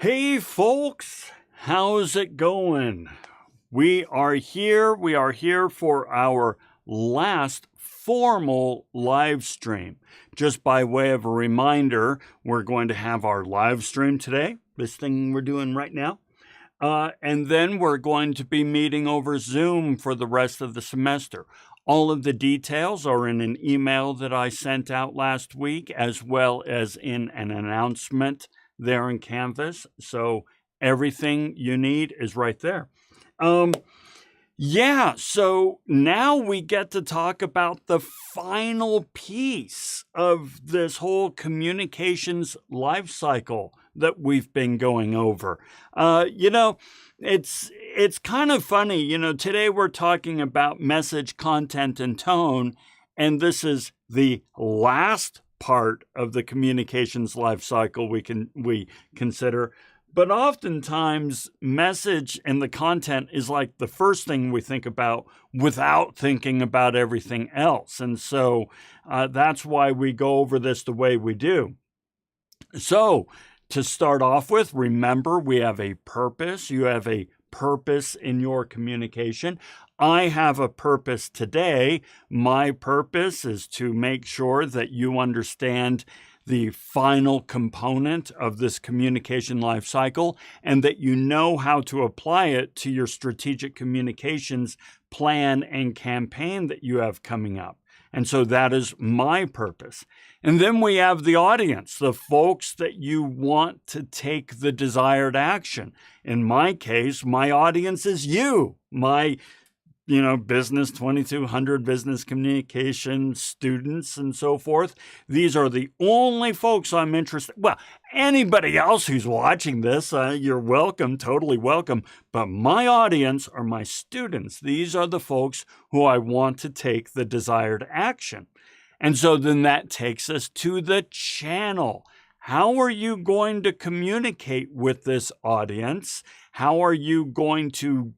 Hey folks, how's it going? We are here. We are here for our last formal live stream. Just by way of a reminder, we're going to have our live stream today, this thing we're doing right now. And then we're going to be meeting over Zoom for the rest of the semester. All of the details are in an email that I sent out last week, as well as in an announcement there in Canvas. So everything you need is right there. So now we get to talk about the final piece of this whole communications life cycle that we've been going over. It's kind of funny, today we're talking about message, content, and tone, and this is the last part of the communications life cycle we consider. But oftentimes, message and the content is like the first thing we think about without thinking about everything else. And so that's why we go over this the way we do. So to start off with, remember, we have a purpose. You have a purpose in your communication. I have a purpose today. My purpose is to make sure that you understand the final component of this communication life cycle and that you know how to apply it to your strategic communications plan and campaign that you have coming up. And so that is my purpose. And then we have the audience, the folks that you want to take the desired action. In my case, my audience is you, my Business 2200 business communication students and so forth. These are the only folks I'm interested. Well, anybody else who's watching this, you're welcome, totally welcome. But my audience are my students. These are the folks who I want to take the desired action. And so then that takes us to the channel. How are you going to communicate with this audience? How are you going to,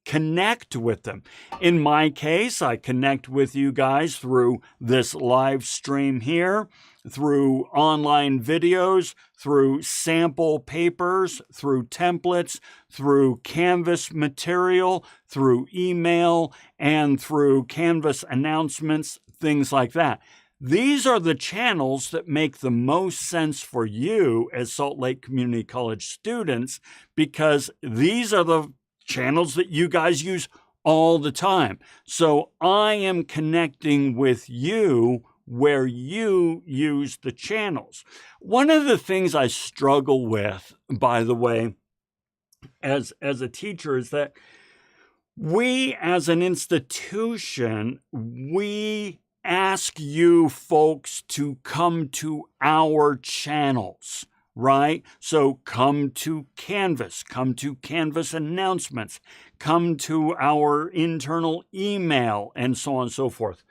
connect with them? In my case, I connect with you guys through this live stream here, through online videos, through sample papers, through templates, through Canvas material, through email, and through Canvas announcements, things like that. These are the channels that make the most sense for you as Salt Lake Community College students, because these are the channels that you guys use all the time. So I am connecting with you where you use the channels. One of the things I struggle with, by the way, as a teacher, is that we as an institution, we ask you folks to come to our channels. Right? So come to Canvas announcements, come to our internal email, and so on and so forth.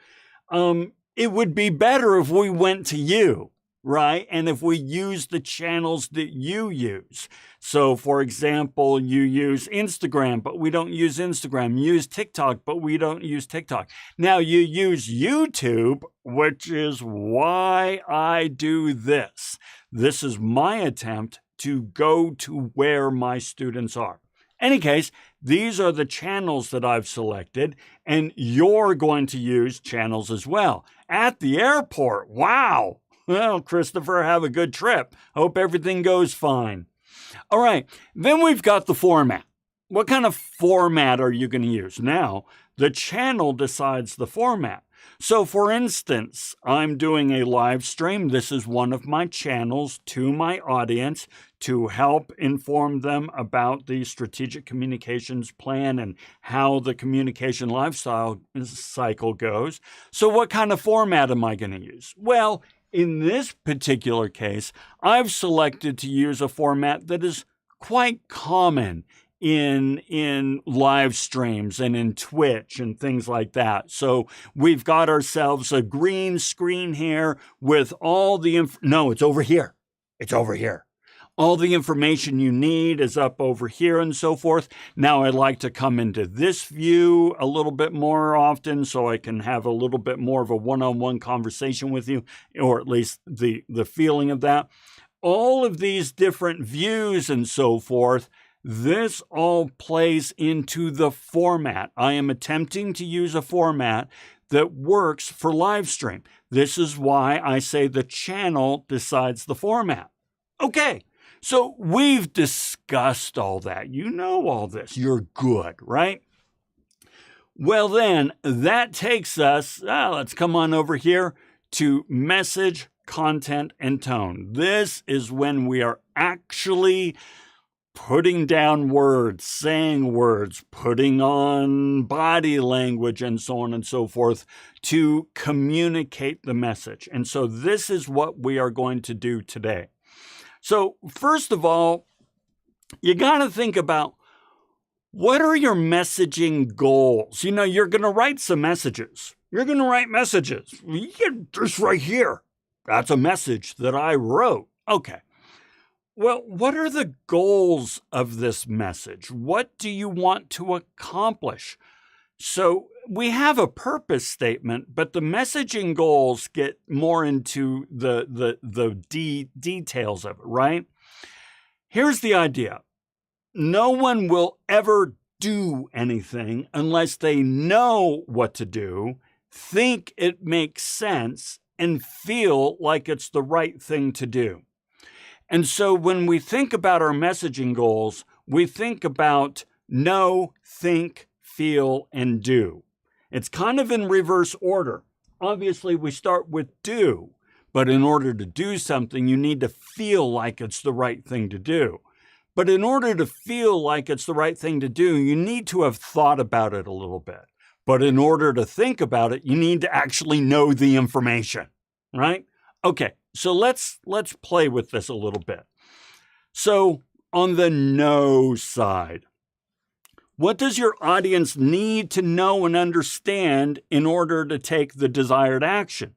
It would be better if we went to you, right? And if we use the channels that you use. So for example, you use Instagram, but we don't use Instagram. You use TikTok, but we don't use TikTok. Now you use YouTube, which is why I do this. This is my attempt to go to where my students are. Any case, these are the channels that I've selected, and you're going to use channels as well. At the airport, wow! Well, Christopher, have a good trip. Hope everything goes fine. All right, then we've got the format. What kind of format are you going to use? Now, the channel decides the format. So for instance, I'm doing a live stream. This is one of my channels to my audience to help inform them about the strategic communications plan and how the communication lifestyle cycle goes. So what kind of format am I going to use? Well, in this particular case, I've selected to use a format that is quite common in live streams and in Twitch and things like that. So we've got ourselves a green screen here with all the no, it's over here. It's over here. All the information you need is up over here and so forth. Now I'd like to come into this view a little bit more often so I can have a little bit more of a one-on-one conversation with you, or at least the feeling of that. all of these different views and so forth, this all plays into the format. I am attempting to use a format that works for live stream. This is why I say the channel decides the format. Okay, so we've discussed all that. You know all this. You're good, right? Well, then that takes us, let's come on over here to message, content, and tone. This is when we are actually putting down words, saying words, putting on body language, and so on and so forth to communicate the message. And so this is what we are going to do today. So first of all, you got to think about, what are your messaging goals? You know, you're going to write some messages. You're going to write messages. Just right here. That's a message that I wrote. Okay. Well, what are the goals of this message? What do you want to accomplish? So we have a purpose statement, but the messaging goals get more into the details of it, right? Here's the idea. No one will ever do anything unless they know what to do, think it makes sense, and feel like it's the right thing to do. And so when we think about our messaging goals, we think about know, think, feel, and do. It's kind of in reverse order. Obviously, we start with do, but in order to do something, you need to feel like it's the right thing to do. But in order to feel like it's the right thing to do, you need to have thought about it a little bit. But in order to think about it, you need to actually know the information, right? Okay, so let's play with this a little bit. So on the know side, what does your audience need to know and understand in order to take the desired action?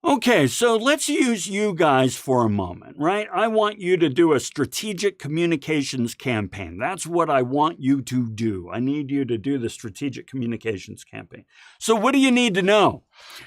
Okay, so let's use you guys for a moment, right? I want you to do a strategic communications campaign. That's what I want you to do. I need you to do the strategic communications campaign. So what do you need to know?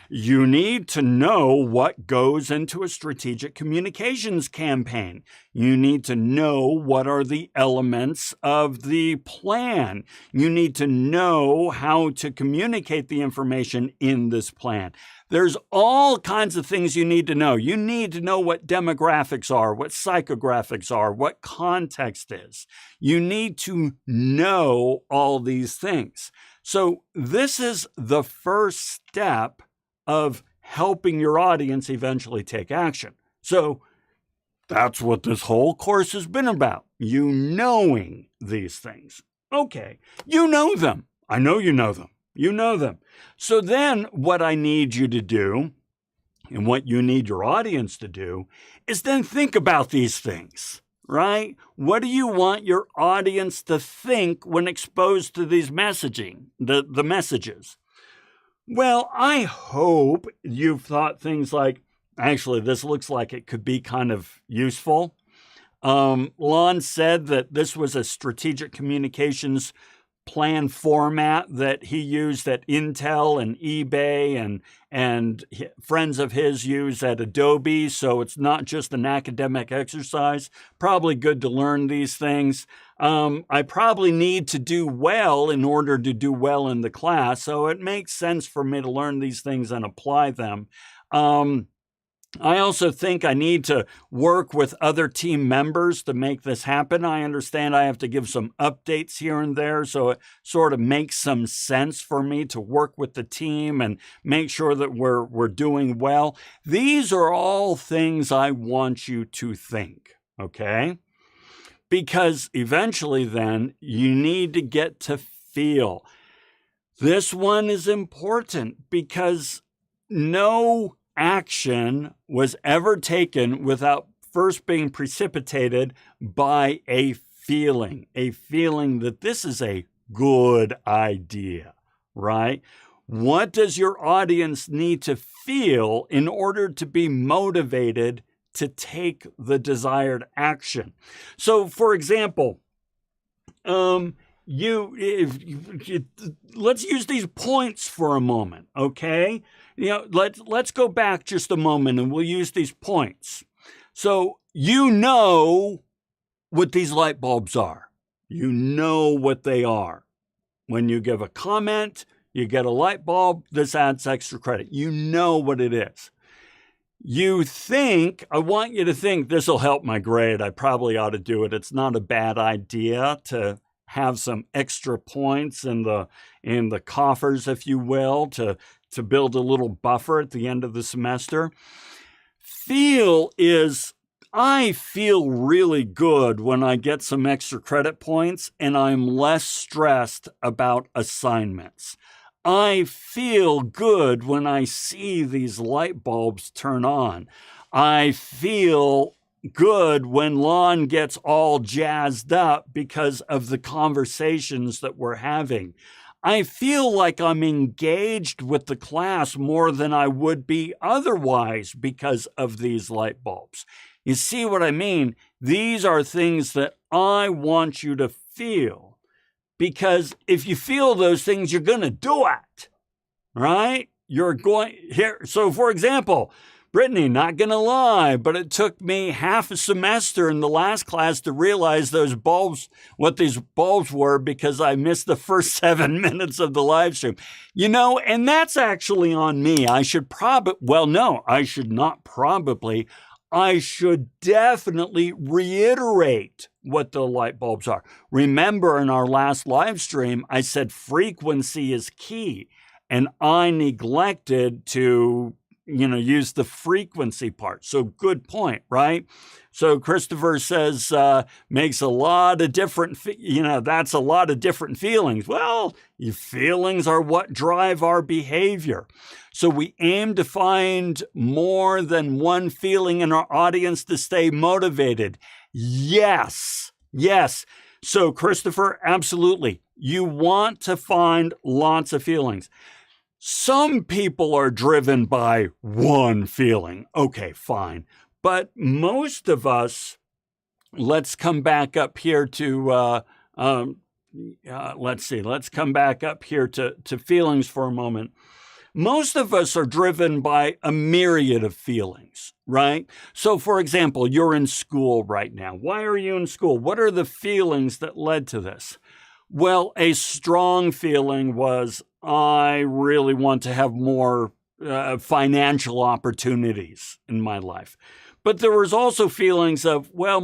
You need to know what goes into a strategic communications campaign. You need to know what are the elements of the plan. You need to know how to communicate the information in this plan. There's all kinds of things you need to know. You need to know what demographics are, what psychographics are, what context is. You need to know all these things. So this is the first step of helping your audience eventually take action. So that's what this whole course has been about, you knowing these things. Okay, you know them. I know you know them. You know them. So then what I need you to do, and what you need your audience to do, is then think about these things, right? What do you want your audience to think when exposed to these messaging, the messages? Well, I hope you've thought things like, actually, this looks like it could be kind of useful. Lon said that this was a strategic communications plan format that he used at Intel and eBay and friends of his use at Adobe. So it's not just an academic exercise. Probably good to learn these things. I probably need to do well in order to do well in the class. So it makes sense for me to learn these things and apply them. I also think I need to work with other team members to make this happen. I understand I have to give some updates here and there, so it sort of makes some sense for me to work with the team and make sure that we're doing well. These are all things I want you to think, okay? Because eventually then you need to get to feel. This one is important because no action was ever taken without first being precipitated by a feeling that this is a good idea, right? What does your audience need to feel in order to be motivated to take the desired action? So, for example, let's use these points for a moment, okay? You know, let's go back just a moment and we'll use these points. So you know what these light bulbs are. You know what they are. When you give a comment, you get a light bulb, this adds extra credit. You know what it is. You think, I want you to think this will help my grade. I probably ought to do it. It's not a bad idea to have some extra points in the coffers, if you will, to build a little buffer at the end of the semester. I feel really good when I get some extra credit points and I'm less stressed about assignments. I feel good when I see these light bulbs turn on. I feel good when Lon gets all jazzed up because of the conversations that we're having. I feel like I'm engaged with the class more than I would be otherwise because of these light bulbs. You see what I mean? These are things that I want you to feel. Because if you feel those things, you're going to do it, right? You're going here. So, for example, Brittany, not going to lie, but it took me half a semester in the last class to realize what these bulbs were because I missed the first 7 minutes of the live stream. And that's actually on me. I should I should definitely reiterate what the light bulbs are. Remember, in our last live stream, I said frequency is key, and I neglected to, use the frequency part. So good point, right? So Christopher says, makes a lot of different, that's a lot of different feelings. Well, your feelings are what drive our behavior. So we aim to find more than one feeling in our audience to stay motivated. Yes. So Christopher, absolutely. You want to find lots of feelings. Some people are driven by one feeling. Okay, fine. But most of us, let's come back up here to, let's come back up here to feelings for a moment. Most of us are driven by a myriad of feelings, right? So, for example, you're in school right now. Why are you in school? What are the feelings that led to this? Well, a strong feeling was, I really want to have more financial opportunities in my life. But there was also feelings of, well,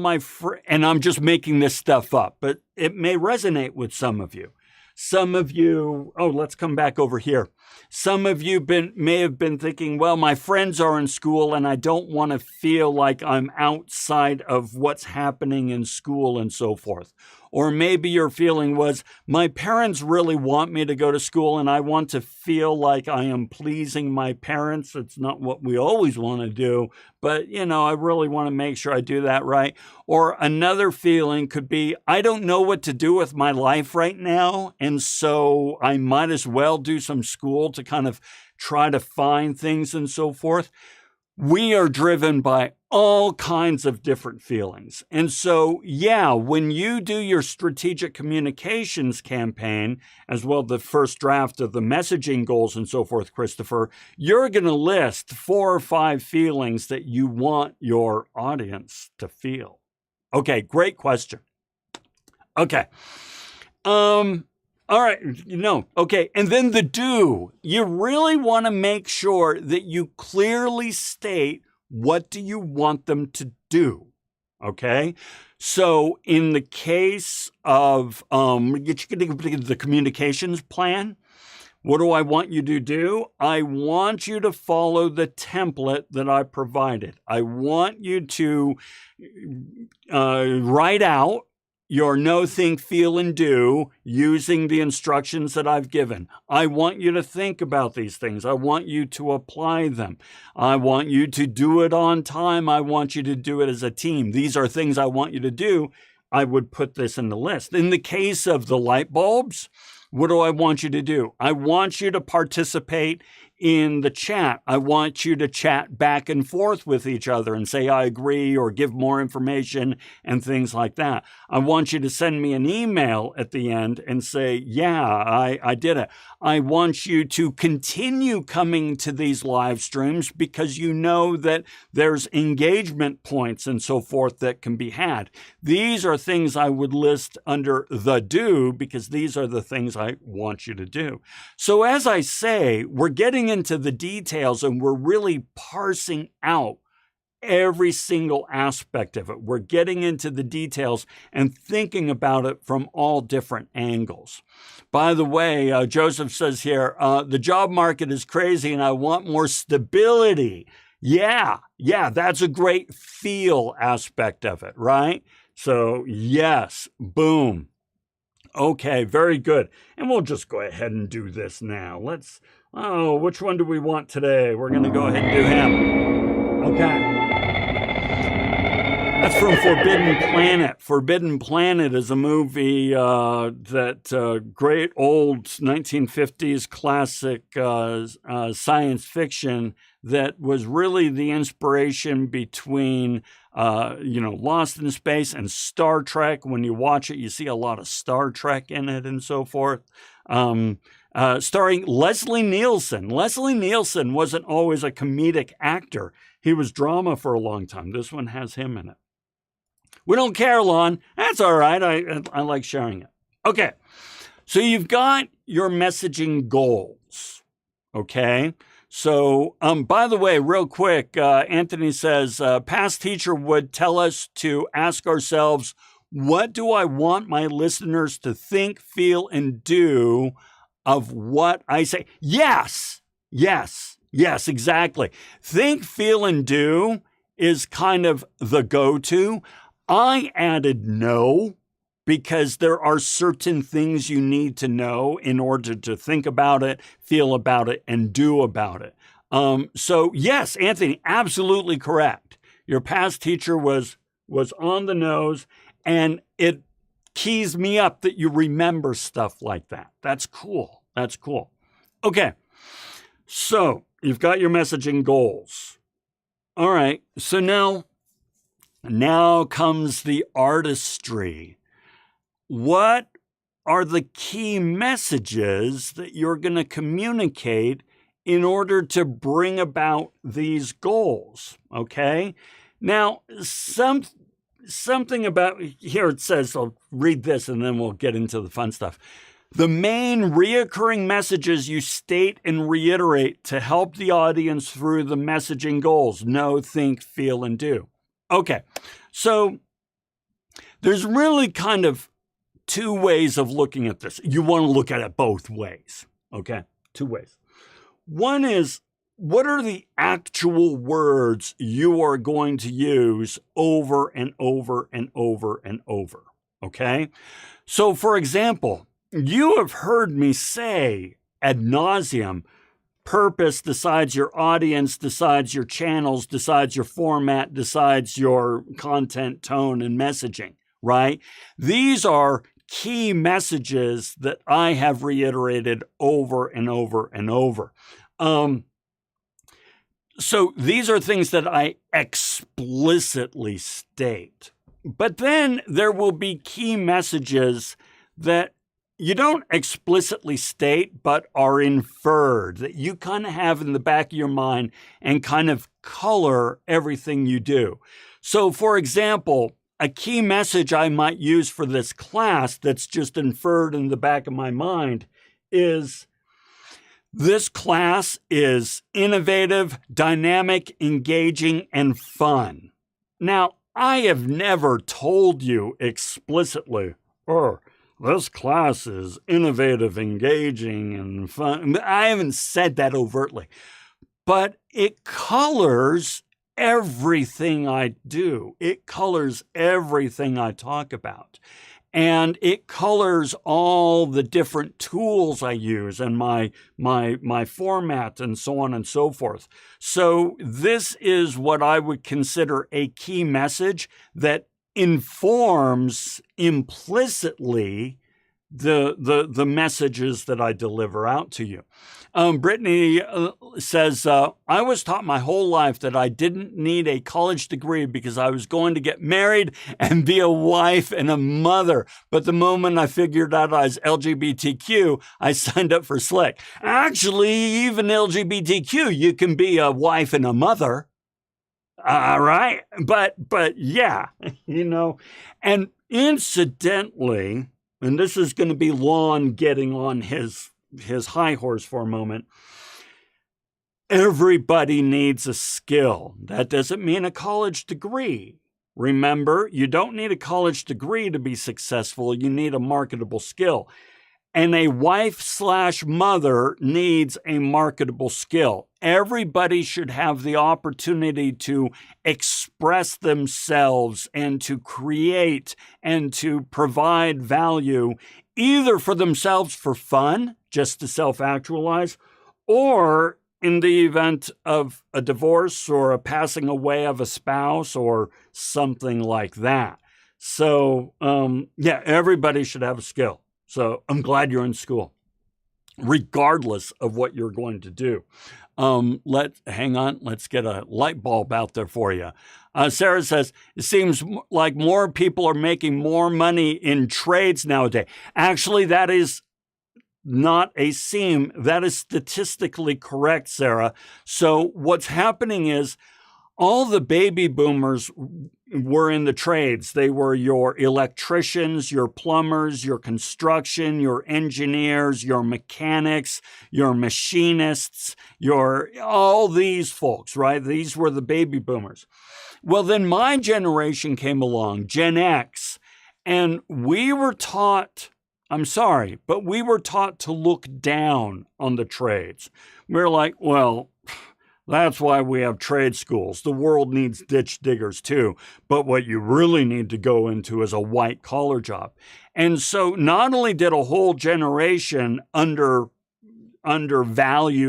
and I'm just making this stuff up, but it may resonate with some of you. Some of you, let's come back over here. Some of you may have been thinking, well, my friends are in school and I don't want to feel like I'm outside of what's happening in school and so forth. Or maybe your feeling was, my parents really want me to go to school and I want to feel like I am pleasing my parents. It's not what we always want to do, but I really want to make sure I do that right. Or another feeling could be, I don't know what to do with my life right now, and so I might as well do some school to kind of try to find things and so forth. We are driven by all kinds of different feelings. And so, when you do your strategic communications campaign, as well the first draft of the messaging goals and so forth, Christopher, you're going to list 4 or 5 feelings that you want your audience to feel. Okay, great question. Okay. All right, okay. And then the do. You really want to make sure that you clearly state what do you want them to do, okay? So in the case of the communications plan, what do I want you to do? I want you to follow the template that I provided. I want you to write out your know, think, feel, and do using the instructions that I've given. I want you to think about these things. I want you to apply them. I want you to do it on time. I want you to do it as a team. These are things I want you to do. I would put this in the list. In the case of the light bulbs, what do I want you to do? I want you to participate in the chat. I want you to chat back and forth with each other and say, I agree, or give more information and things like that. I want you to send me an email at the end and say, yeah, I did it. I want you to continue coming to these live streams because you know that there's engagement points and so forth that can be had. These are things I would list under the do because these are the things I want you to do. So as I say, we're getting into the details and we're really parsing out every single aspect of it. We're getting into the details and thinking about it from all different angles. By the way, Joseph says here, the job market is crazy and I want more stability. Yeah, that's a great feel aspect of it, right? So yes, boom. Okay, very good. And we'll just go ahead and do this now. Which one do we want today? We're going to go ahead and do him. Okay. That's from Forbidden Planet. Forbidden Planet is a movie great old 1950s classic science fiction that was really the inspiration between Lost in Space and Star Trek. When you watch it, you see a lot of Star Trek in it and so forth. Starring Leslie Nielsen. Leslie Nielsen wasn't always a comedic actor. He was drama for a long time. This one has him in it. We don't care, Lon. That's all right. I like sharing it. Okay. So you've got your messaging goals. Okay. So, by the way, real quick, Anthony says, past teacher would tell us to ask ourselves, what do I want my listeners to think, feel, and do of what I say? Yes, exactly. Think, feel, and do is kind of the go-to. I added know because there are certain things you need to know in order to think about it, feel about it, and do about it. So yes, Anthony, absolutely correct. Your past teacher was on the nose, and it keys me up that you remember stuff like that. That's cool. Okay, so you've got your messaging goals. All right, so now comes the artistry. What are the key messages that you're going to communicate in order to bring about these goals? Okay. Now, something about here it says, I'll read this and then we'll get into the fun stuff. The main reoccurring messages you state and reiterate to help the audience through the messaging goals: know, think, feel, and do. Okay, so there's really kind of two ways of looking at this. You want to look at it both ways, okay? Two ways. One is, what are the actual words you are going to use over and over and over and over, okay? So, for example, you have heard me say ad nauseum, purpose decides your audience, decides your channels, decides your format, decides your content, tone, and messaging, right? These are key messages that I have reiterated over and over and over. So these are things that I explicitly state. But then there will be key messages that you don't explicitly state, but are inferred, that you kind of have in the back of your mind and kind of color everything you do. So, for example, a key message I might use for this class that's just inferred in the back of my mind is, this class is innovative, dynamic, engaging, and fun. Now, I have never told you explicitly, this class is innovative, engaging, and fun. I haven't said that overtly, but it colors everything I do. It colors everything I talk about. And it colors all the different tools I use and my format and so on and so forth. So this is what I would consider a key message that informs implicitly the messages that I deliver out to you. Brittany says, I was taught my whole life that I didn't need a college degree because I was going to get married and be a wife and a mother. But the moment I figured out I was LGBTQ, I signed up for Slick. Actually, even LGBTQ, you can be a wife and a mother. All right. But yeah, and incidentally, and this is going to be Lon getting on his high horse for a moment. Everybody needs a skill. That doesn't mean a college degree. Remember, you don't need a college degree to be successful. You need a marketable skill. And a wife/mother needs a marketable skill. Everybody should have the opportunity to express themselves and to create and to provide value, either for themselves for fun, just to self-actualize, or in the event of a divorce or a passing away of a spouse or something like that. So, yeah, everybody should have a skill. So I'm glad you're in school, regardless of what you're going to do. Hang on, let's get a light bulb out there for you. Sarah says, it seems like more people are making more money in trades nowadays. Actually, that is not a seam. That is statistically correct, Sarah. So what's happening is all the baby boomers were in the trades. They were your electricians, your plumbers, your construction, your engineers, your mechanics, your machinists, all these folks, right? These were the baby boomers. Well, then my generation came along, Gen X, and we were taught, I'm sorry, but we were taught to look down on the trades. We're like, well, that's why we have trade schools. The world needs ditch diggers too. But what you really need to go into is a white collar job. And so not only did a whole generation undervalue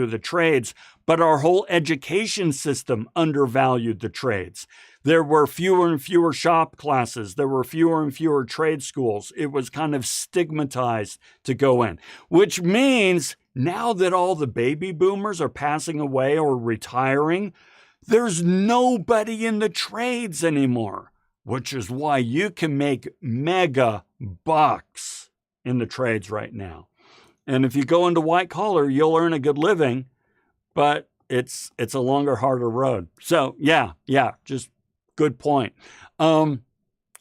the trades, but our whole education system undervalued the trades. There were fewer and fewer shop classes. There were fewer and fewer trade schools. It was kind of stigmatized to go in, which means now that all the baby boomers are passing away or retiring, there's nobody in the trades anymore, which is why you can make mega bucks in the trades right now. And if you go into white collar, you'll earn a good living, but it's a longer, harder road. So yeah, just good point.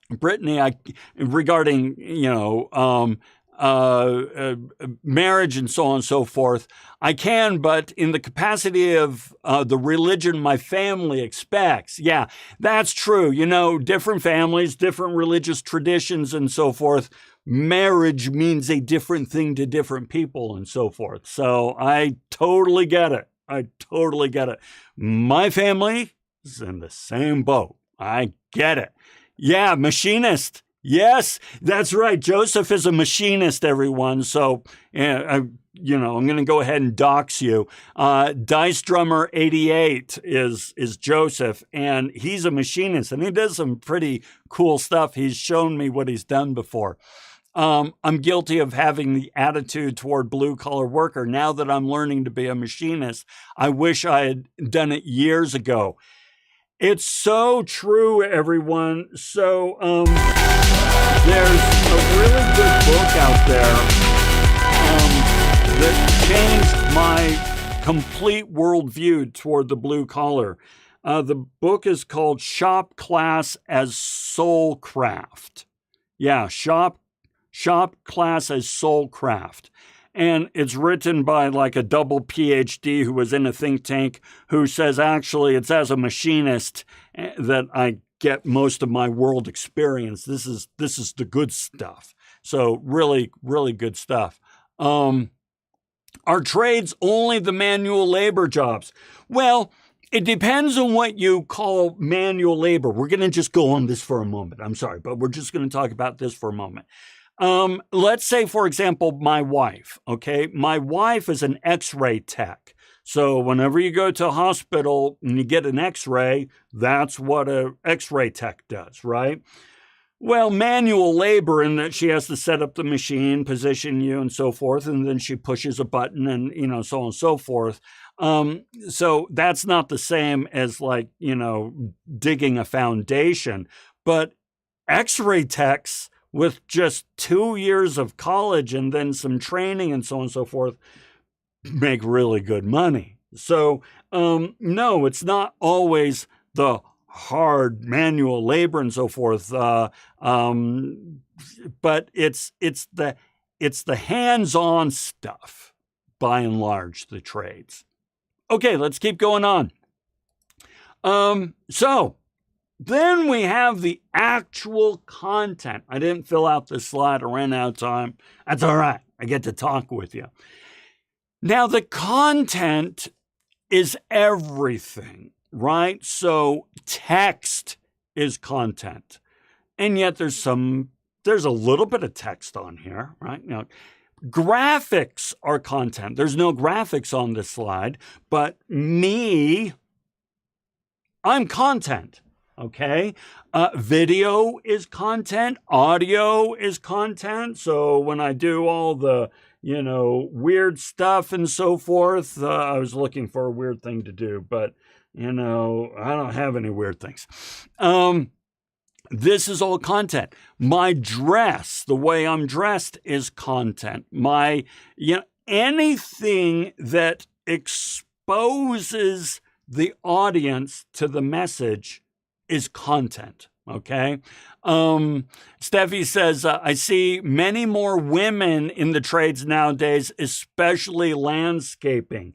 Brittany, regarding, marriage and so on and so forth, I can, but in the capacity of the religion my family expects. Yeah, that's true. Different families, different religious traditions and so forth. Marriage means a different thing to different people and so forth. So I totally get it. My family is in the same boat. I get it. Yeah, machinist. Yes, that's right. Joseph is a machinist, everyone. So, I'm going to go ahead and dox you. Dice Drummer 88 is Joseph, and he's a machinist, and he does some pretty cool stuff. He's shown me what he's done before. I'm guilty of having the attitude toward blue-collar worker. Now that I'm learning to be a machinist, I wish I had done it years ago. It's so true, everyone. So, there's a really good book out there that changed my complete worldview toward the blue collar. The book is called Shop Class as Soulcraft. Yeah, Shop Class as Soulcraft. And it's written by like a double PhD who was in a think tank who says, actually, it's as a machinist that I get most of my world experience. This is the good stuff. So really, really good stuff. Are trades only the manual labor jobs? Well, it depends on what you call manual labor. We're going to just go on this for a moment. I'm sorry, but we're just going to talk about this for a moment. Let's say, for example, my wife, okay? My wife is an X-ray tech. So whenever you go to a hospital and you get an X-ray, that's what an X-ray tech does, right? Well, manual labor in that she has to set up the machine, position you, and so forth, and then she pushes a button and, so on and so forth. So that's not the same as like, digging a foundation. But X-ray techs with just 2 years of college and then some training and so on and so forth make really good money. So, no, it's not always the hard manual labor and so forth. But it's the hands-on stuff, by and large, the trades. Okay, let's keep going on. So then we have the actual content. I didn't fill out this slide. I ran out of time. That's all right. I get to talk with you. Now, the content is everything, right? So text is content. And yet there's a little bit of text on here, right? Now, graphics are content. There's no graphics on this slide, but I'm content, okay? Video is content. Audio is content. So when I do all the, weird stuff and so forth, I was looking for a weird thing to do, but, I don't have any weird things. This is all content. My dress, the way I'm dressed, is content. Anything that exposes the audience to the message is content. Okay. Steffi says, I see many more women in the trades nowadays, especially landscaping.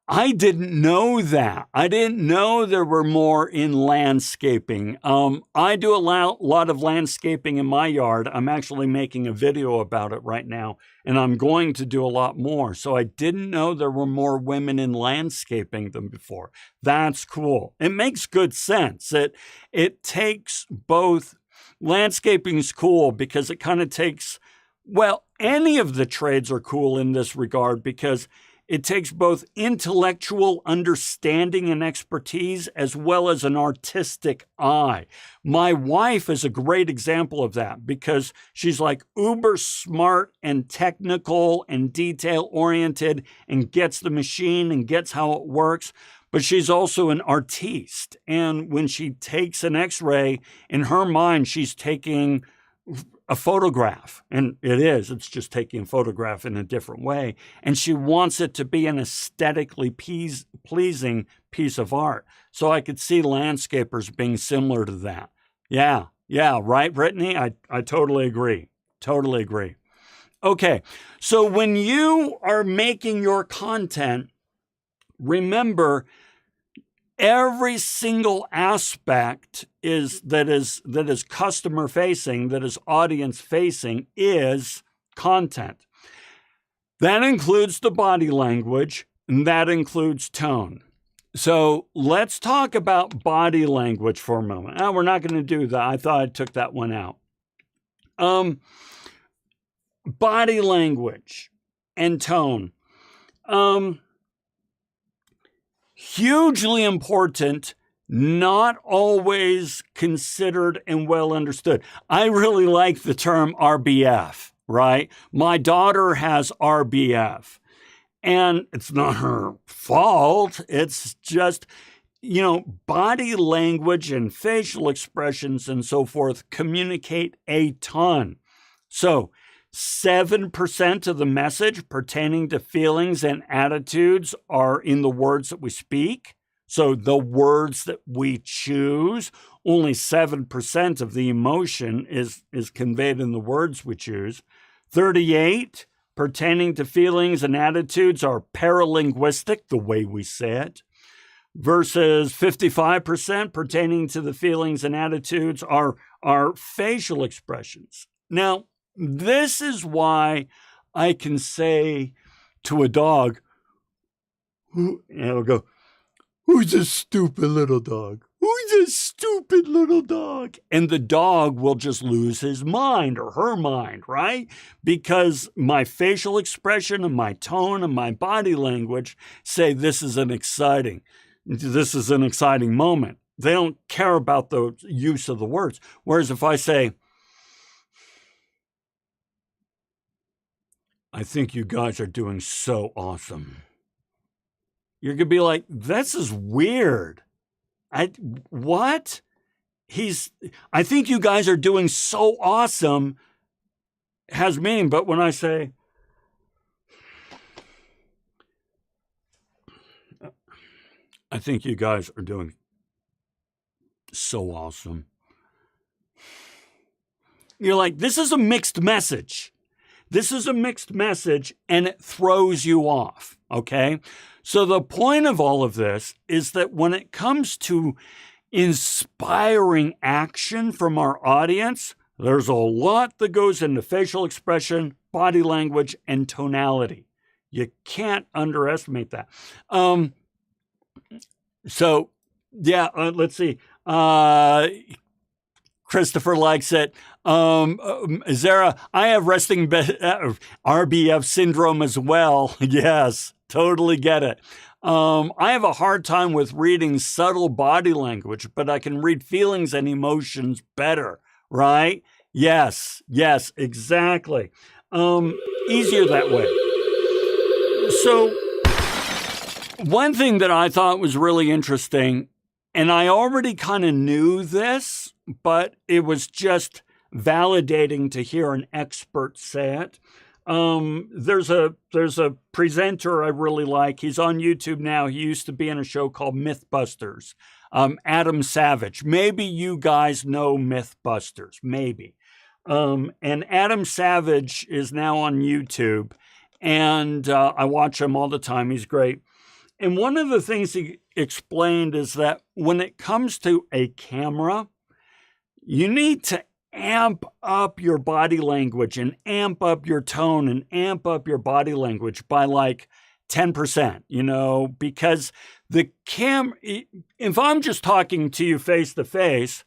I didn't know that. I didn't know there were more in landscaping. I do a lot of landscaping in my yard. I'm actually making a video about it right now, and I'm going to do a lot more. So I didn't know there were more women in landscaping than before. That's cool. It makes good sense. It takes both. Landscaping is cool because it kind of takes, any of the trades are cool in this regard because it takes both intellectual understanding and expertise as well as an artistic eye. My wife is a great example of that because she's like uber smart and technical and detail oriented and gets the machine and gets how it works. But she's also an artiste. And when she takes an X-ray, in her mind, she's taking a photograph, and it's just taking a photograph in a different way. And she wants it to be an aesthetically pleasing piece of art. So I could see landscapers being similar to that. Yeah, right, Brittany? I totally agree. Totally agree. Okay, so when you are making your content, remember every single aspect that is customer facing, that is audience facing, is content. That includes the body language, and that includes tone. So let's talk about body language for a moment. Now, we're not going to do that. I thought I took that one out. Body language and tone. Hugely important, not always considered and well understood. I really like the term RBF, right? My daughter has RBF, and it's not her fault. It's just, body language and facial expressions and so forth communicate a ton. So 7% of the message pertaining to feelings and attitudes are in the words that we speak. So the words that we choose, only 7% of the emotion is conveyed in the words we choose. 38 pertaining to feelings and attitudes are paralinguistic, the way we say it, versus 55% pertaining to the feelings and attitudes are facial expressions. Now, this is why I can say to a dog, and it'll go, "Who's a stupid little dog? Who's a stupid little dog?" And the dog will just lose his mind or her mind, right? Because my facial expression and my tone and my body language say this is an exciting moment. They don't care about the use of the words. Whereas if I say, I think you guys are doing so awesome. You're going to be like, this is weird. What? I think you guys are doing so awesome has meaning. But when I say, I think you guys are doing so awesome, you're like, this is a mixed message. This is a mixed message, and it throws you off, okay? So the point of all of this is that when it comes to inspiring action from our audience, there's a lot that goes into facial expression, body language, and tonality. You can't underestimate that. Let's see. Christopher likes it. Zara, I have resting RBF syndrome as well. Yes, totally get it. I have a hard time with reading subtle body language, but I can read feelings and emotions better, right? Yes, exactly. Easier that way. So one thing that I thought was really interesting, and I already kind of knew this, but it was just validating to hear an expert say it. There's a presenter I really like. He's on YouTube now. He used to be in a show called Mythbusters. Adam Savage. Maybe you guys know Mythbusters. Maybe. And Adam Savage is now on YouTube, and I watch him all the time. He's great. And one of the things he explained is that when it comes to a camera, you need to amp up your body language and amp up your tone and amp up your body language by like 10%, because if I'm just talking to you face to face,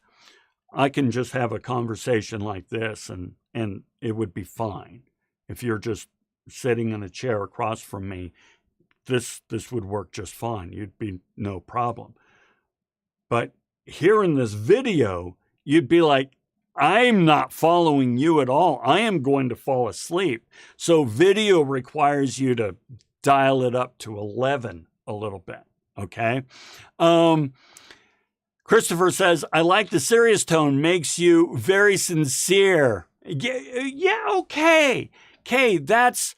I can just have a conversation like this and it would be fine. If you're just sitting in a chair across from me, this would work just fine. You'd be no problem. But here in this video, you'd be like, I'm not following you at all. I am going to fall asleep. So video requires you to dial it up to 11 a little bit, okay? Christopher says, I like the serious tone, makes you very sincere. Yeah, okay. Okay, that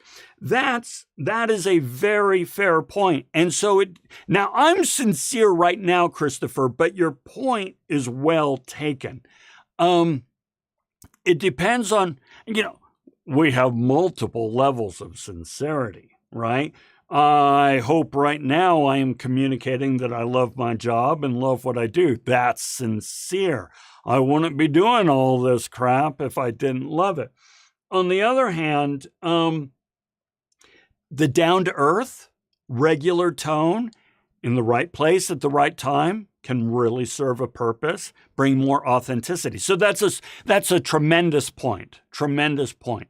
is a very fair point. And so now I'm sincere right now, Christopher, but your point is well taken. It depends on, we have multiple levels of sincerity, right? I hope right now I am communicating that I love my job and love what I do. That's sincere. I wouldn't be doing all this crap if I didn't love it. On the other hand, the down-to-earth, regular tone in the right place at the right time can really serve a purpose, bring more authenticity. So that's a tremendous point, tremendous point.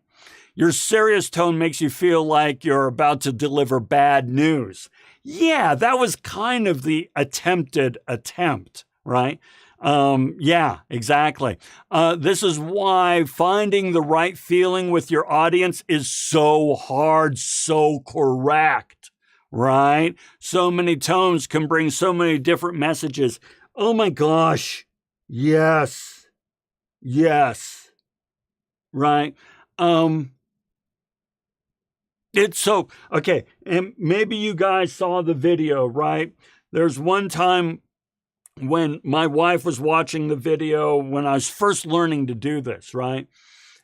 Your serious tone makes you feel like you're about to deliver bad news. Yeah, that was kind of the attempted attempt, right? Yeah, exactly. This is why finding the right feeling with your audience is so hard, so correct, right? So many tones can bring so many different messages. Oh my gosh. Yes. Right. It's so, okay. And maybe you guys saw the video, right? There's one time when my wife was watching the video when I was first learning to do this, right?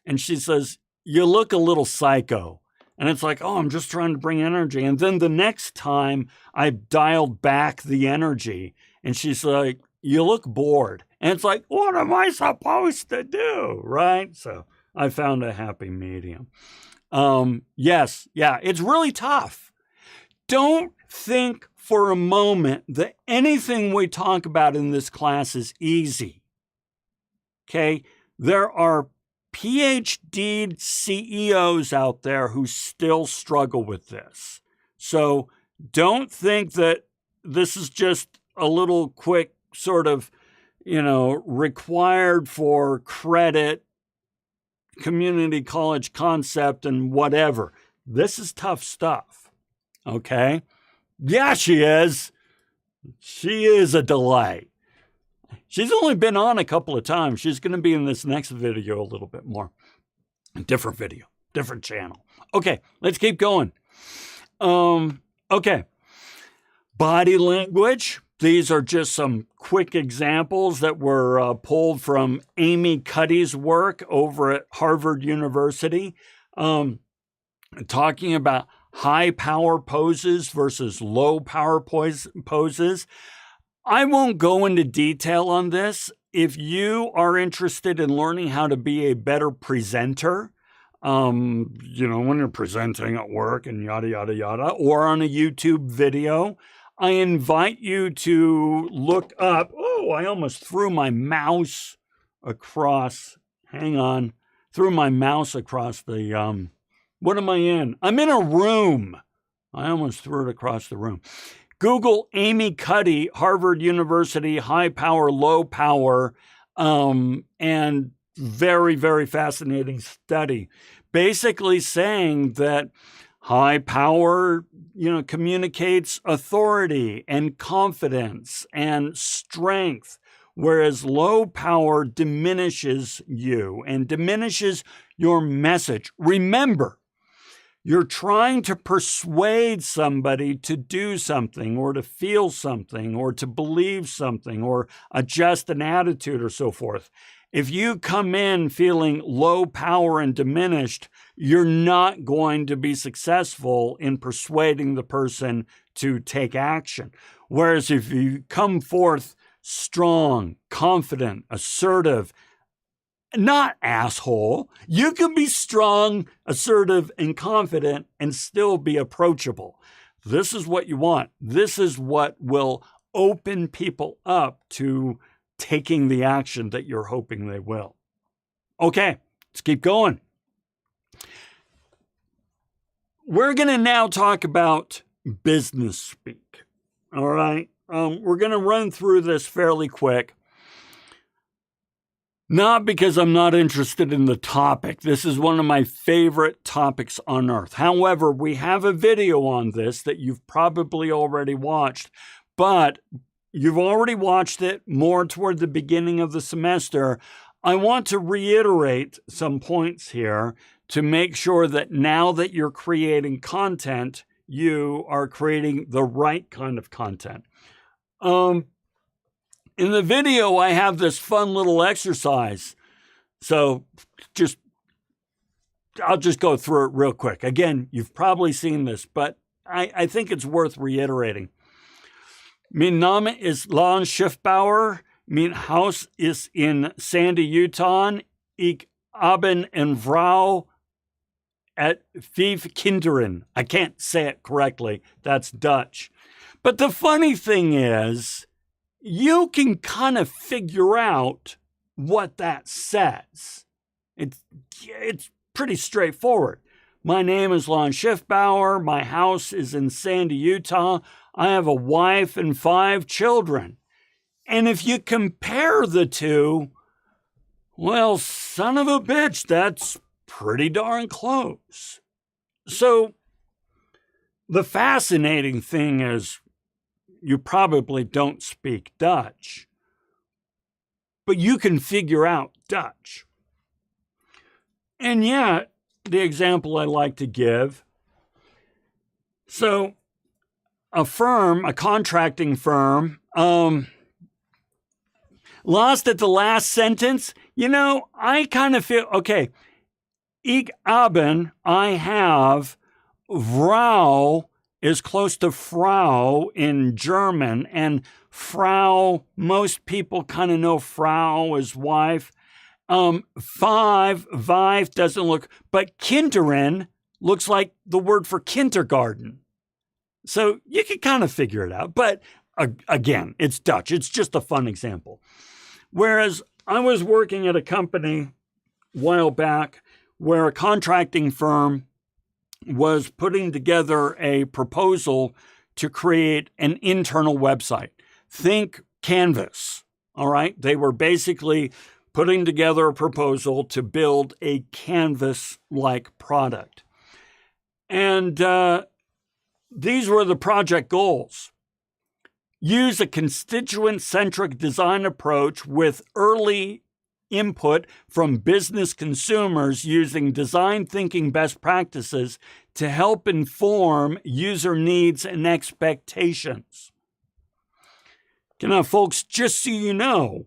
And she says, you look a little psycho. And it's like, oh, I'm just trying to bring energy. And then the next time I dialed back the energy and she's like, you look bored. And it's like, what am I supposed to do? Right? So I found a happy medium. It's really tough. Don't think for a moment that anything we talk about in this class is easy. Okay? There are PhD CEOs out there who still struggle with this. So don't think that this is just a little quick sort of, required for credit, community college concept and whatever. This is tough stuff. Okay? Yeah, she is. She is a delight. She's only been on a couple of times. She's going to be in this next video a little bit more. Different video, different channel. Okay, let's keep going. Okay. Body language. These are just some quick examples that were pulled from Amy Cuddy's work over at Harvard University, talking about high power poses versus low power poses. I won't go into detail on this. If you are interested in learning how to be a better presenter, when you're presenting at work and yada, yada, yada, or on a YouTube video, I invite you to look up. Oh, I almost threw my mouse across. Hang on. Threw my mouse across the, what am I in? I'm in a room. I almost threw it across the room. Google Amy Cuddy, Harvard University, high power, low power, and very, very fascinating study. Basically saying that high power, communicates authority and confidence and strength, whereas low power diminishes you and diminishes your message. Remember, you're trying to persuade somebody to do something or to feel something or to believe something or adjust an attitude or so forth. If you come in feeling low power and diminished, you're not going to be successful in persuading the person to take action. Whereas if you come forth strong, confident, assertive, not asshole, you can be strong, assertive, and confident and still be approachable. This is what you want. This is what will open people up to taking the action that you're hoping they will. Okay, let's keep going. We're going to now talk about business speak. All right. We're going to run through this fairly quick. Not because I'm not interested in the topic. This is one of my favorite topics on earth. However, we have a video on this that you've probably already watched, but you've already watched it more toward the beginning of the semester. I want to reiterate some points here to make sure that now that you're creating content, you are creating the right kind of content. In the video, I have this fun little exercise. So I'll just go through it real quick. Again, you've probably seen this, but I think it's worth reiterating. Mein Name ist Lon Schiffbauer. Mein Haus ist in Sandy, Utah. Ich habe eine Frau at 5 Kinderen. I can't say it correctly. That's Dutch. But the funny thing is, you can kind of figure out what that says. It's pretty straightforward. My name is Lon Schiffbauer. My house is in Sandy, Utah. I have a wife and 5 children. And if you compare the two, well, son of a bitch, that's pretty darn close. So the fascinating thing is, you probably don't speak Dutch, but you can figure out Dutch. And yet, the example I like to give, so a contracting firm, lost at the last sentence, I kind of feel, okay, ich habe, I have, Frau is close to Frau in German, and Frau, most people kind of know Frau as wife. 5 doesn't look, but Kinderen looks like the word for kindergarten. So you can kind of figure it out. But again, it's Dutch. It's just a fun example. Whereas I was working at a company a while back where a contracting firm was putting together a proposal to create an internal website. Think Canvas, all right? They were basically putting together a proposal to build a Canvas-like product. And these were the project goals. Use a constituent-centric design approach with early input from business consumers using design thinking best practices to help inform user needs and expectations. Now, folks, just so you know,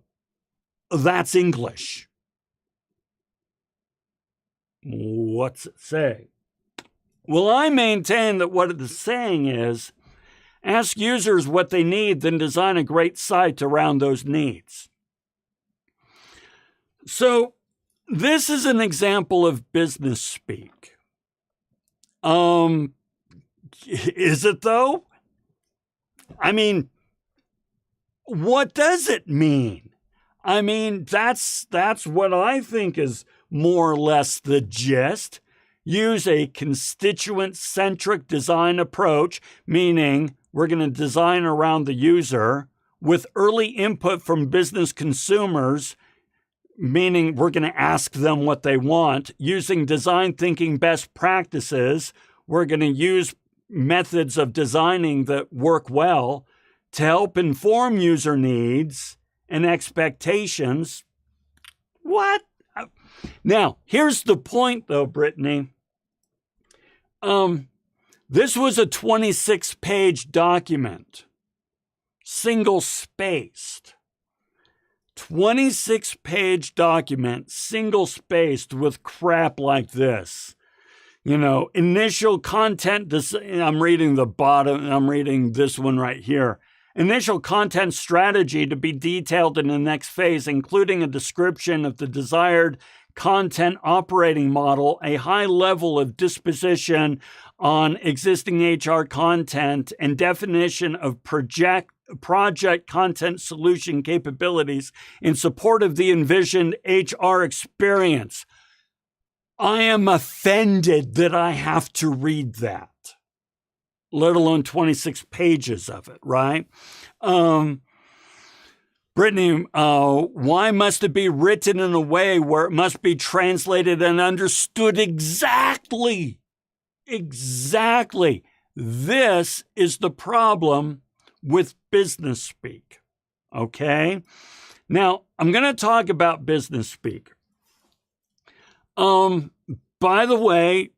that's English. What's it say? Well, I maintain that what it is saying is, ask users what they need, then design a great site around those needs. So this is an example of business speak. Is it though? I mean, what does it mean? I mean, that's what I think is more or less the gist. Use a constituent-centric design approach, meaning we're going to design around the user with early input from business consumers, meaning we're going to ask them what they want. Using design thinking best practices, we're going to use methods of designing that work well to help inform user needs and expectations. What? Now, here's the point, though, Brittany. This was a 26-page document, single-spaced. 26-page document, single-spaced with crap like this. You know, initial content, I'm reading the bottom, I'm reading this one right here. Initial content strategy to be detailed in the next phase, including a description of the desired content operating model, a high level of disposition on existing HR content, and definition of project content solution capabilities in support of the envisioned HR experience. I am offended that I have to read that, let alone 26 pages of it, right? Brittany, why must it be written in a way where it must be translated and understood exactly? Exactly. This is the problem with business speak, okay? Now, I'm going to talk about business speak. By the way,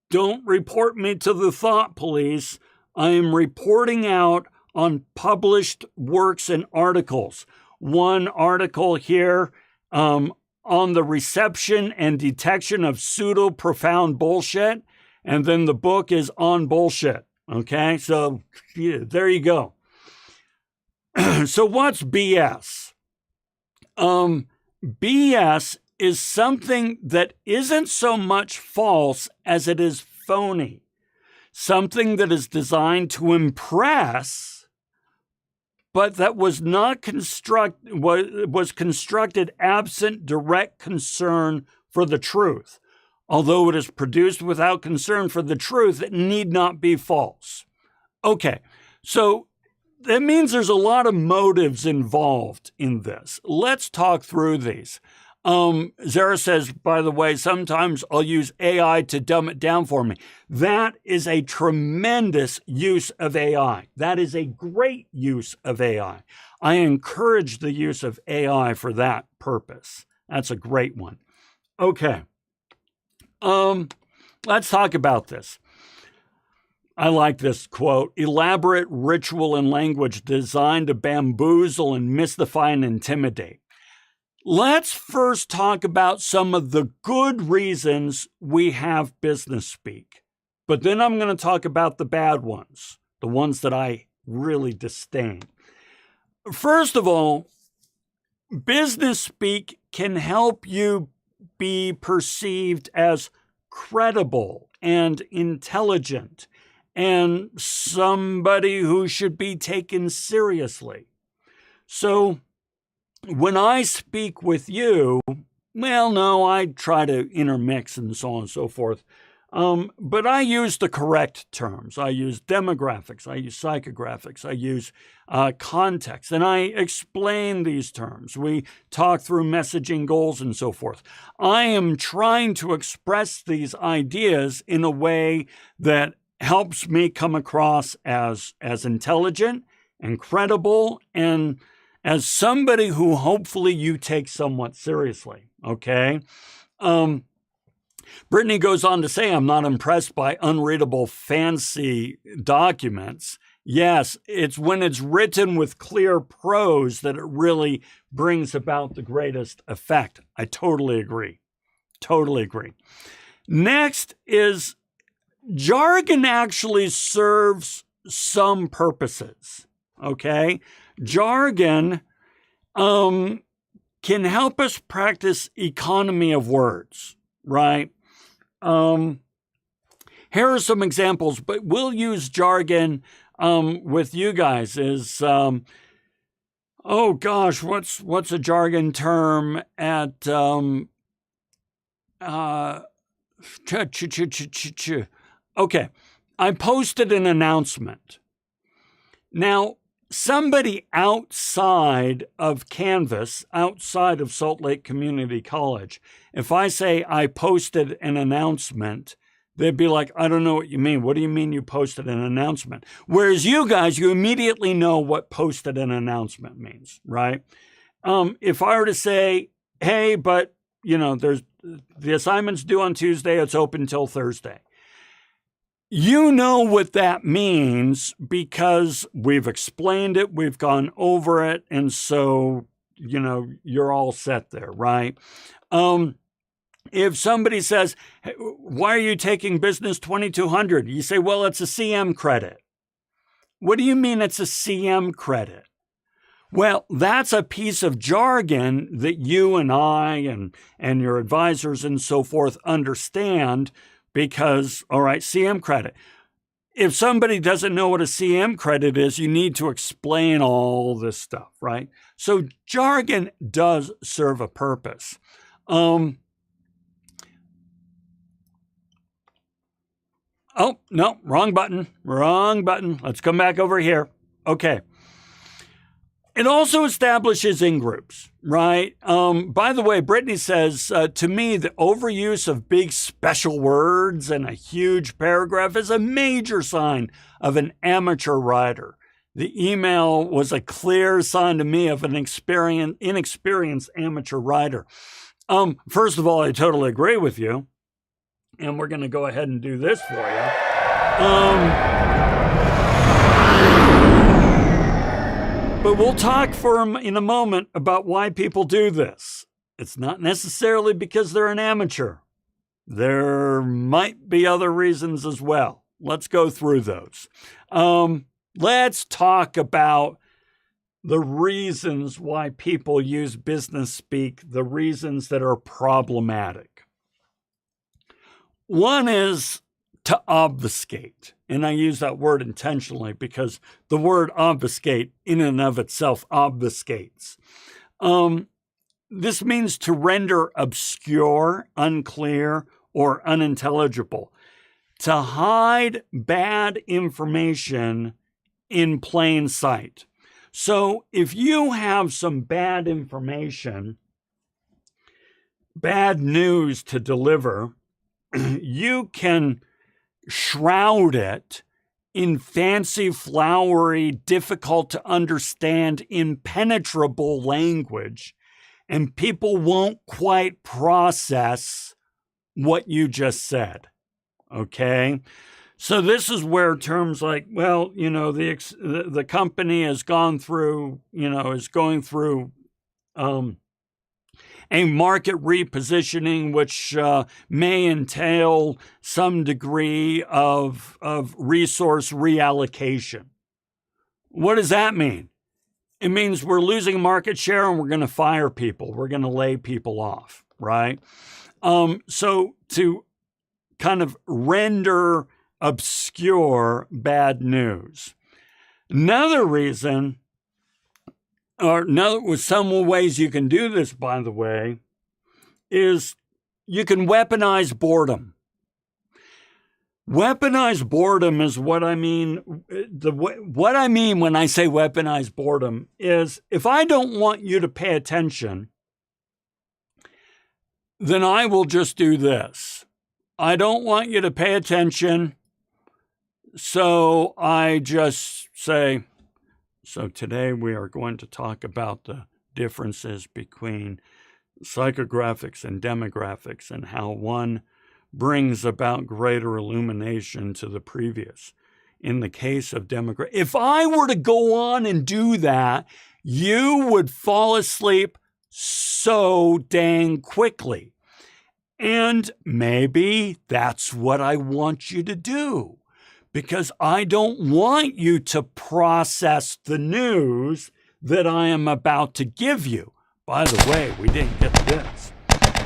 don't report me to the thought police. I am reporting out on published works and articles. One article here on the reception and detection of pseudo-profound bullshit, and then the book is on bullshit. Okay, so yeah, there you go. So what's BS? BS is something that isn't so much false as it is phony. Something that is designed to impress, but that was constructed absent direct concern for the truth. Although it is produced without concern for the truth, it need not be false. Okay, so that means there's a lot of motives involved in this. Let's talk through these. Zara says, by the way, sometimes I'll use AI to dumb it down for me. That is a tremendous use of AI. That is a great use of AI. I encourage the use of AI for that purpose. That's a great one. Okay. Let's talk about this. I like this quote. Elaborate ritual and language designed to bamboozle and mystify and intimidate. Let's first talk about some of the good reasons we have business speak. But then I'm going to talk about the bad ones, the ones that I really disdain. First of all, business speak can help you be perceived as credible and intelligent and somebody who should be taken seriously. So when I speak with you, well, no, I try to intermix and so on and so forth. But I use the correct terms. I use demographics. I use psychographics. I use context. And I explain these terms. We talk through messaging goals and so forth. I am trying to express these ideas in a way that helps me come across as intelligent and credible and as somebody who hopefully you take somewhat seriously, okay? Brittany goes on to say, I'm not impressed by unreadable fancy documents. Yes, it's when it's written with clear prose that it really brings about the greatest effect. I totally agree. Totally agree. Next is jargon actually serves some purposes, okay? Jargon can help us practice economy of words, right? Here are some examples, but we'll use jargon with you guys. Is oh gosh, what's a jargon term at okay, I posted an announcement. Now, somebody outside of Canvas, outside of Salt Lake Community College, if I say I posted an announcement, they'd be like, I don't know what you mean. What do you mean you posted an announcement? Whereas you guys, you immediately know what posted an announcement means, right? If I were to say, hey, but, there's the assignment's due on Tuesday, it's open till Thursday. You know what that means because we've explained it, we've gone over it, and so, you're all set there, right? If somebody says, hey, why are you taking Business 2200? You say, well, it's a CM credit. What do you mean it's a CM credit? Well, that's a piece of jargon that you and I and your advisors and so forth understand because, all right, CM credit. If somebody doesn't know what a CM credit is, you need to explain all this stuff, right? So jargon does serve a purpose. Oh, no, wrong button. Let's come back over here. Okay. It also establishes in-groups, right? By the way, Brittany says, to me, the overuse of big special words and a huge paragraph is a major sign of an amateur writer. The email was a clear sign to me of an inexperienced amateur writer. First of all, I totally agree with you. And we're going to go ahead and do this for you. But we'll talk in a moment about why people do this. It's not necessarily because they're an amateur. There might be other reasons as well. Let's go through those. Let's talk about the reasons why people use business speak, the reasons that are problematic. One is to obfuscate. And I use that word intentionally because the word obfuscate in and of itself obfuscates. This means to render obscure, unclear, or unintelligible. To hide bad information in plain sight. So if you have some bad information, bad news to deliver, you can shroud it in fancy, flowery, difficult to understand, impenetrable language, and people won't quite process what you just said. Okay? So this is where terms like, well, the company has gone through, is going through a market repositioning, which may entail some degree of resource reallocation. What does that mean? It means we're losing market share and we're going to fire people. We're going to lay people off, right? So to kind of render obscure bad news. Another reason, some ways you can do this, by the way, is you can weaponize boredom. Weaponized boredom is what I mean. What I mean when I say weaponized boredom is if I don't want you to pay attention, then I will just do this. I don't want you to pay attention, so I just say, so today we are going to talk about the differences between psychographics and demographics and how one brings about greater illumination to the previous. In the case of demographics, if I were to go on and do that, you would fall asleep so dang quickly. And maybe that's what I want you to do, because I don't want you to process the news that I am about to give you. By the way, we didn't get this.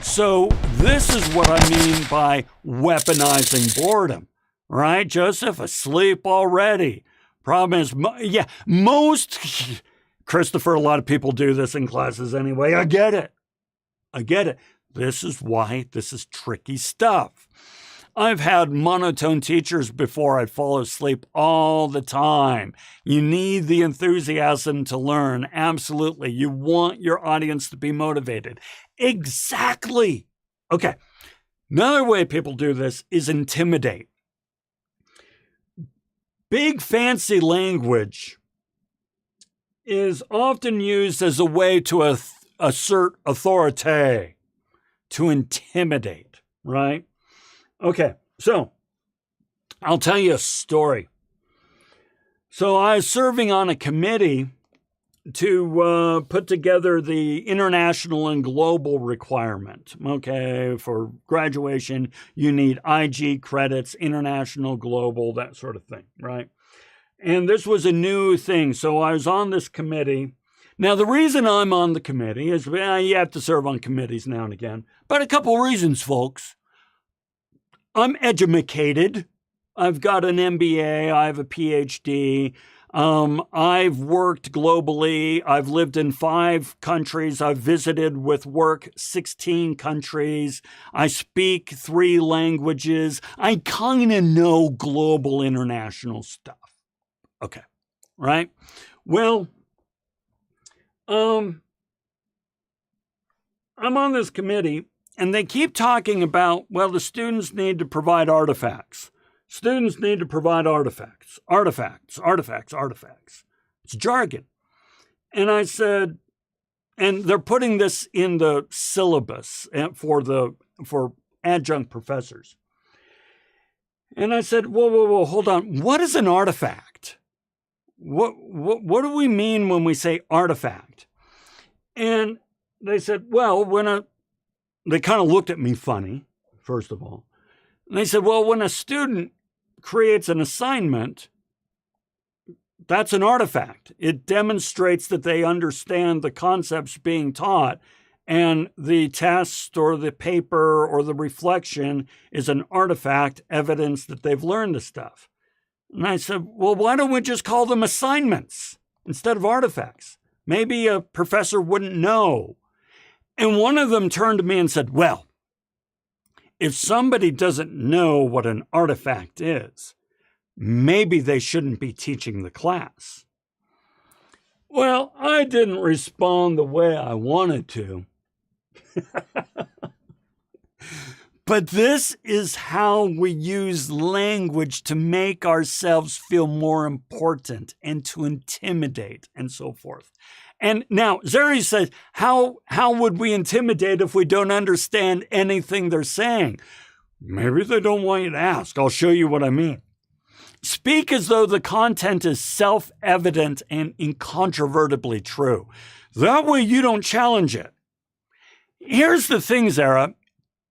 So this is what I mean by weaponizing boredom, right, Joseph? Asleep already. Problem is, most, Christopher, a lot of people do this in classes anyway. I get it. This is why this is tricky stuff. I've had monotone teachers before. I'd fall asleep all the time. You need the enthusiasm to learn. Absolutely. You want your audience to be motivated. Exactly. Okay. Another way people do this is intimidate. Big fancy language is often used as a way to assert authority, to intimidate, right? Okay, so I'll tell you a story. So I was serving on a committee to put together the international and global requirement. Okay, for graduation, you need IG credits, international, global, that sort of thing, right? And this was a new thing. So I was on this committee. Now, the reason I'm on the committee is you have to serve on committees now and again, but a couple reasons, folks. I'm educated. I've got an MBA. I have a PhD. I've worked globally. I've lived in 5 countries. I've visited with work 16 countries. I speak 3 languages. I kind of know global international stuff. Okay, right? Well, I'm on this committee, and they keep talking about, well, the students need to provide artifacts. Students need to provide artifacts. It's jargon. And I said, and they're putting this in the syllabus for adjunct professors. And I said, whoa, hold on. What is an artifact? What do we mean when we say artifact? And they said, well, they kind of looked at me funny, first of all. And they said, well, when a student creates an assignment, that's an artifact. It demonstrates that they understand the concepts being taught, and the test or the paper or the reflection is an artifact, evidence that they've learned the stuff. And I said, well, why don't we just call them assignments instead of artifacts? Maybe a professor wouldn't know. And one of them turned to me and said, well, if somebody doesn't know what an artifact is, maybe they shouldn't be teaching the class. Well, I didn't respond the way I wanted to. But this is how we use language to make ourselves feel more important and to intimidate and so forth. And now Zeri says, how would we intimidate if we don't understand anything they're saying? Maybe they don't want you to ask. I'll show you what I mean. Speak as though the content is self-evident and incontrovertibly true. That way you don't challenge it. Here's the thing, Zara.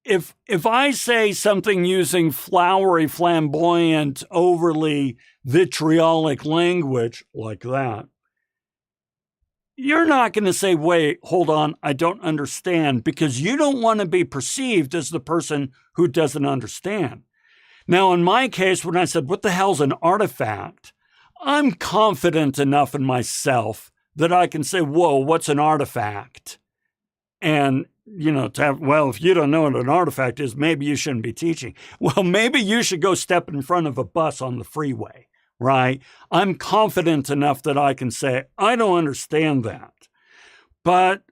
If I say something using flowery, flamboyant, overly vitriolic language like that, you're not going to say, wait, hold on, I don't understand, because you don't want to be perceived as the person who doesn't understand. Now, in my case, when I said, what the hell's an artifact? I'm confident enough in myself that I can say, whoa, what's an artifact? And to have, well, if you don't know what an artifact is, maybe you shouldn't be teaching. Well, maybe you should go step in front of a bus on the freeway, right? I'm confident enough that I can say, I don't understand that. But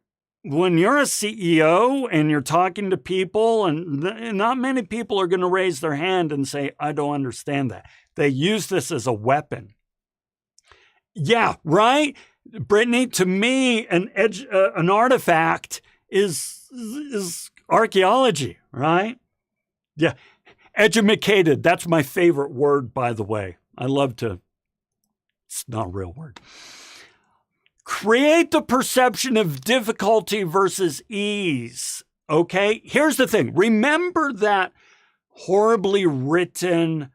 when you're a CEO and you're talking to people, and not many people are going to raise their hand and say, I don't understand that. They use this as a weapon. Yeah, right? Brittany, to me, an artifact is archaeology, right? Yeah. Edumacated. That's my favorite word, by the way. I love to, it's not a real word. Create the perception of difficulty versus ease. Okay. Here's the thing. Remember that horribly written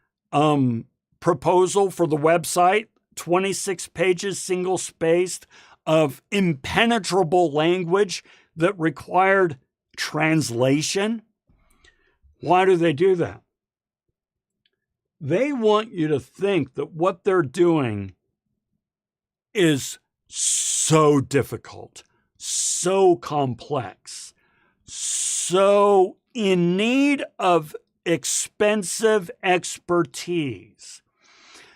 proposal for the website, 26 pages, single spaced, of impenetrable language that required translation? Why do they do that? They want you to think that what they're doing is so difficult, so complex, so in need of expensive expertise.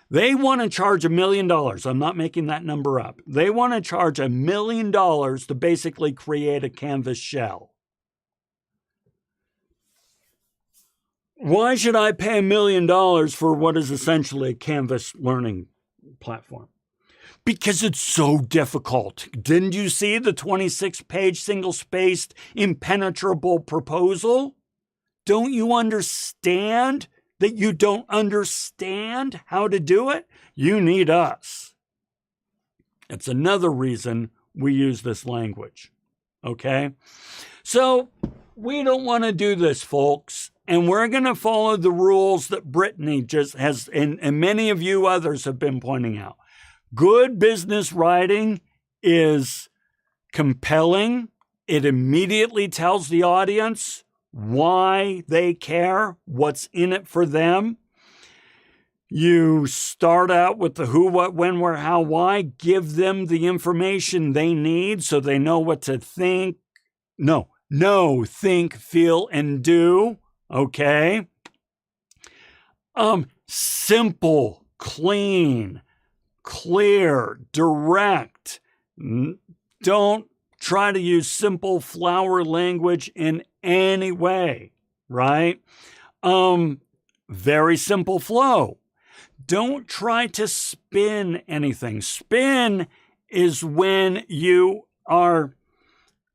They want to charge $1 million. I'm not making that number up. They want to charge $1 million to basically create a Canvas shell. Why should I pay $1 million for what is essentially a Canvas learning platform? Because it's so difficult. Didn't you see the 26-page single-spaced impenetrable proposal? Don't you understand that you don't understand how to do it? You need us. It's another reason we use this language, okay? So we don't want to do this, folks, and we're going to follow the rules that Brittany just has, and many of you others have been pointing out. Good business writing is compelling. It immediately tells the audience why they care, what's in it for them. You start out with the who, what, when, where, how, why. Give them the information they need so they know what to think. Think, feel, and do. Okay? Simple, clean, clear, direct. Don't try to use simple flower language in any way, right? Very simple flow. Don't try to spin anything. Spin is when you are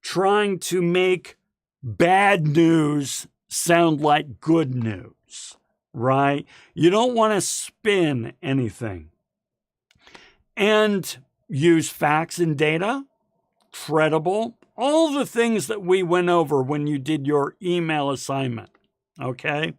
trying to make bad news sound like good news, right? You don't want to spin anything. And use facts and data, credible, all the things that we went over when you did your email assignment, okay?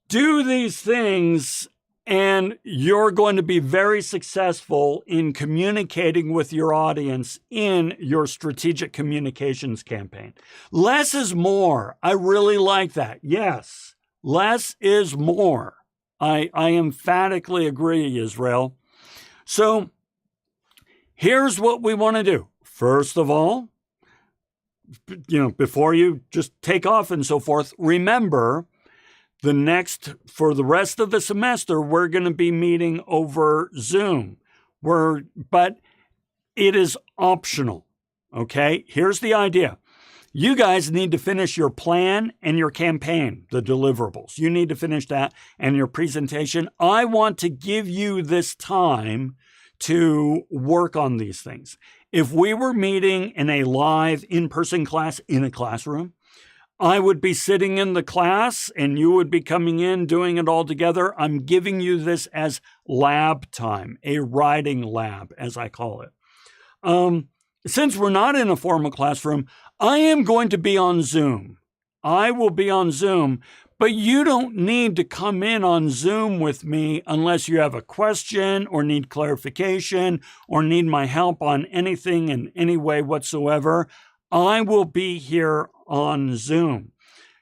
Do these things and you're going to be very successful in communicating with your audience in your strategic communications campaign. Less is more. I really like that. Yes, less is more. I emphatically agree, Israel. So here's what we want to do. First of all, before you just take off and so forth, remember for the rest of the semester, we're going to be meeting over Zoom. But it is optional. Okay. Here's the idea. You guys need to finish your plan and your campaign, the deliverables. You need to finish that and your presentation. I want to give you this time to work on these things. If we were meeting in a live in-person class in a classroom, I would be sitting in the class and you would be coming in doing it all together. I'm giving you this as lab time, a writing lab, as I call it. Since we're not in a formal classroom, I am going to be on Zoom. I will be on Zoom, but you don't need to come in on Zoom with me unless you have a question or need clarification or need my help on anything in any way whatsoever. I will be here on Zoom.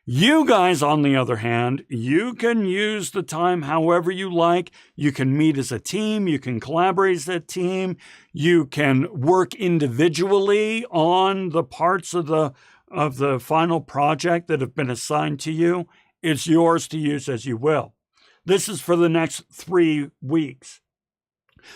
You guys, on the other hand, you can use the time however you like. You can meet as a team. You can collaborate as a team. You can work individually on the parts of the of the final project that have been assigned to you. It's yours to use as you will. This is for the next 3 weeks.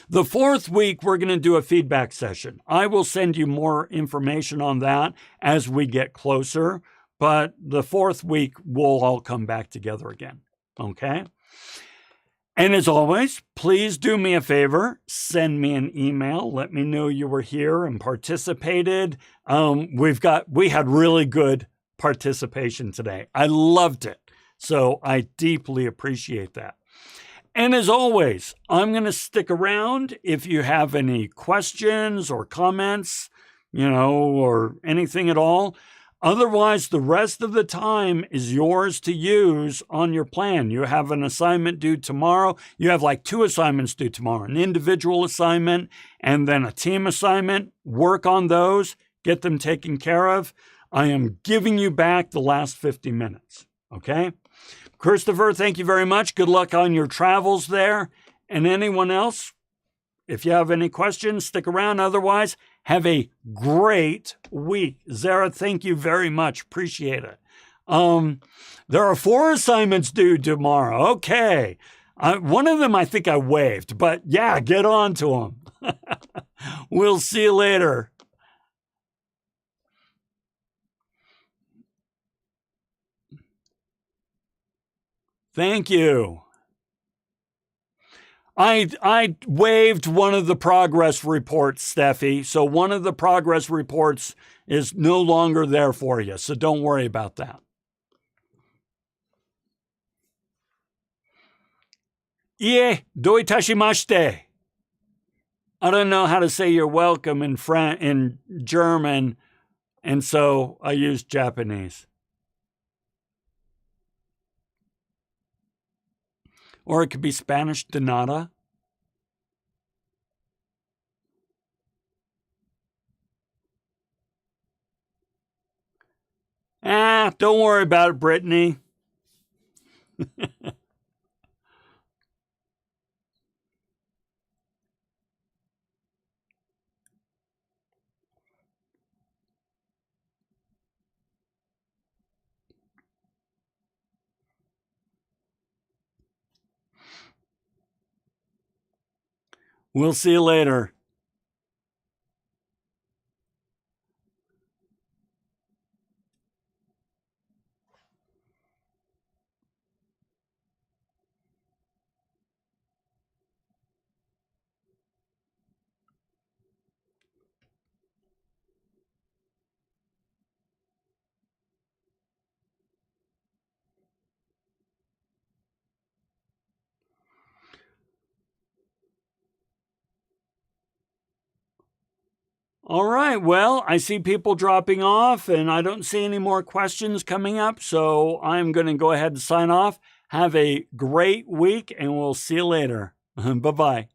The 4th week, we're going to do a feedback session. I will send you more information on that as we get closer, but the 4th week, we'll all come back together again, okay? And as always, please do me a favor, send me an email. Let me know you were here and participated. We had really good participation today. I loved it. So I deeply appreciate that. And as always, I'm going to stick around if you have any questions or comments, or anything at all. Otherwise, the rest of the time is yours to use on your plan. You have an assignment due tomorrow. You have like 2 assignments due tomorrow, an individual assignment and then a team assignment. Work on those, get them taken care of. I am giving you back the last 50 minutes, okay? Christopher, thank you very much. Good luck on your travels there. And anyone else, if you have any questions, stick around. Otherwise, have a great week. Zara, thank you very much. Appreciate it. There are 4 assignments due tomorrow. Okay. One of them I think I waived, but yeah, get on to them. We'll see you later. Thank you. I waived one of the progress reports, Steffi. So one of the progress reports is no longer there for you. So don't worry about that. Ie, do itashimashite. I don't know how to say you're welcome in German, and so I used Japanese. Or it could be Spanish, de nada. Don't worry about it, Brittany. We'll see you later. All right, well, I see people dropping off and I don't see any more questions coming up, so I'm going to go ahead and sign off. Have a great week and we'll see you later. Bye-bye.